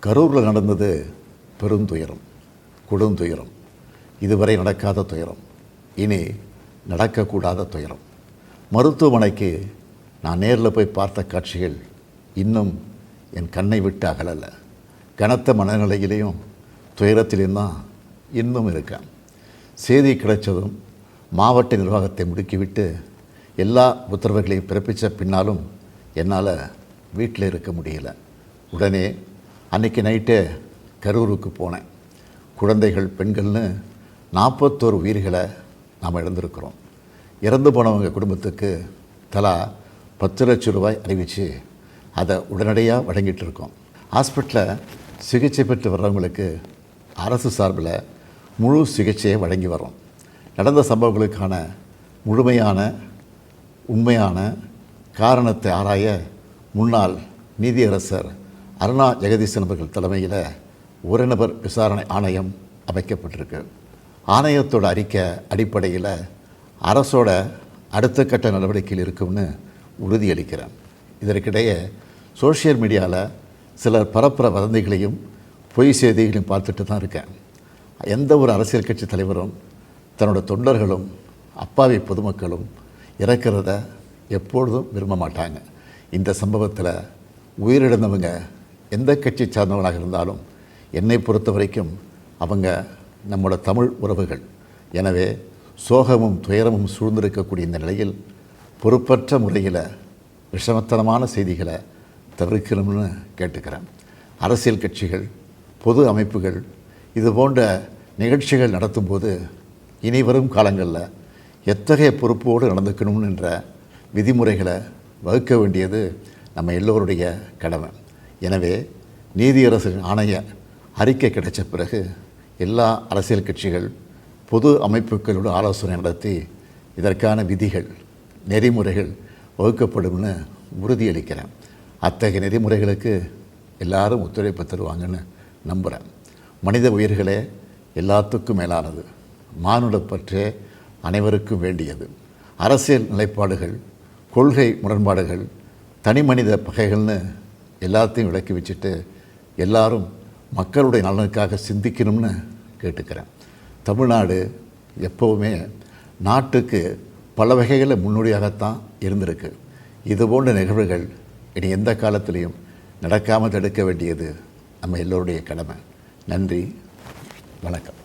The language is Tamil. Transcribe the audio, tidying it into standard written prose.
கரூரில் நடந்தது பெருந்துயரம், கொடுந்துயரம். இதுவரை நடக்காத துயரம், இனி நடக்கக்கூடாத துயரம். மருத்துவமனைக்கு நான் நேரில் போய் பார்த்த காட்சிகள் இன்னும் என் கண்ணை விட்டு அகலலை. கனத்த மனநிலையிலையும் துயரத்திலையும் தான் இன்னும் இருக்கேன். செய்தி கிடைச்சதும் மாவட்ட நிர்வாகத்தை முடுக்கிவிட்டு எல்லா உத்தரவுகளையும் பிறப்பித்த பின்னாலும் என்னால் வீட்டில் இருக்க முடியல. உடனே அன்றைக்கி நைட்டே கரூருக்கு போனேன். குழந்தைகள், பெண்கள்னு 41 உயிர்களை நாம் இழந்திருக்கிறோம். இறந்து போனவங்க குடும்பத்துக்கு தலா 10 லட்சம் ரூபாய் அறிவித்து அதை உடனடியாக வழங்கிட்டு இருக்கோம். ஹாஸ்பிட்டலில் சிகிச்சை பெற்று வர்றவங்களுக்கு அரசு சார்பில் முழு சிகிச்சையை வழங்கி வரோம். நடந்த சம்பவங்களுக்கான முழுமையான உண்மையான காரணத்தை ஆராய முன்னாள் நீதியரசர் அருணா ஜெகதீசன் அவர்கள் தலைமையில் ஒரு நபர் விசாரணை ஆணையம் அமைக்கப்பட்டிருக்கு. ஆணையத்தோட அறிக்கை அடிப்படையில் அரசோட அடுத்த கட்ட நடவடிக்கையில் இருக்கும்னு உறுதியளிக்கிறேன். இதற்கிடையே சோஷியல் மீடியாவில் சிலர் பரப்புகிற வதந்திகளையும் பொய் செய்திகளையும் பார்த்துட்டு தான் இருக்கேன். எந்த ஒரு அரசியல் கட்சி தலைவரும் தன்னோட தொண்டர்களும் அப்பாவி பொதுமக்களும் இறக்கிறத எப்பொழுதும் விரும்ப மாட்டாங்க. இந்த சம்பவத்தில் உயிரிழந்தவங்க எந்த கட்சி சார்ந்தவங்களாக இருந்தாலும் என்னை பொறுத்த வரைக்கும் அவங்க நம்மளோட தமிழ் உறவுகள். எனவே சோகமும் துயரமும் சூழ்ந்திருக்கக்கூடிய இந்த நிலையில் பொறுப்பற்ற முறையில் விஷமத்தனமான செய்திகளை தவிர்க்கணும்னு கேட்டுக்கிறேன். அரசியல் கட்சிகள், பொது அமைப்புகள் இது போன்ற நிகழ்ச்சிகள் நடத்தும்போது இனி வரும் காலங்களில் எத்தகைய பொறுப்போடு நடந்துக்கணும்னு என்ற விதிமுறைகளை வகுக்க வேண்டியது நம்ம எல்லோருடைய கடமை. எனவே நீதியரசரின் ஆணைய அறிக்கை கிடைச்ச பிறகு எல்லா அரசியல் கட்சிகள், பொது அமைப்புகளோடு ஆலோசனை நடத்தி இதற்கான விதிகள், நெறிமுறைகள் வகுக்கப்படும்னு உறுதியளிக்கிறேன். அத்தகைய நெறிமுறைகளுக்கு எல்லாரும் ஒத்துழைப்பு தருவாங்கன்னு நம்புகிறேன். மனித உயிர்களே எல்லாத்துக்கும் மேலானது. மானுடப்பற்றே அனைவருக்கும் வேண்டியது. அரசியல் நிலைப்பாடுகள், கொள்கை முரண்பாடுகள், தனி மனித பகைகள்னு எல்லாத்தையும் விலக்கி வச்சுட்டு எல்லாரும் மக்களுடைய நலனுக்காக சிந்திக்கணும்னு கேட்டுக்கிறேன். தமிழ்நாடு எப்போவுமே நாட்டுக்கு பல வகைகளில் முன்னோடியாகத்தான் இருந்திருக்கு. இதுபோன்ற நிகழ்வுகள் இனி எந்த காலத்திலையும் நடக்காமல் தடுக்க வேண்டியது நம்ம எல்லோருடைய கடமை. நன்றி, வணக்கம்.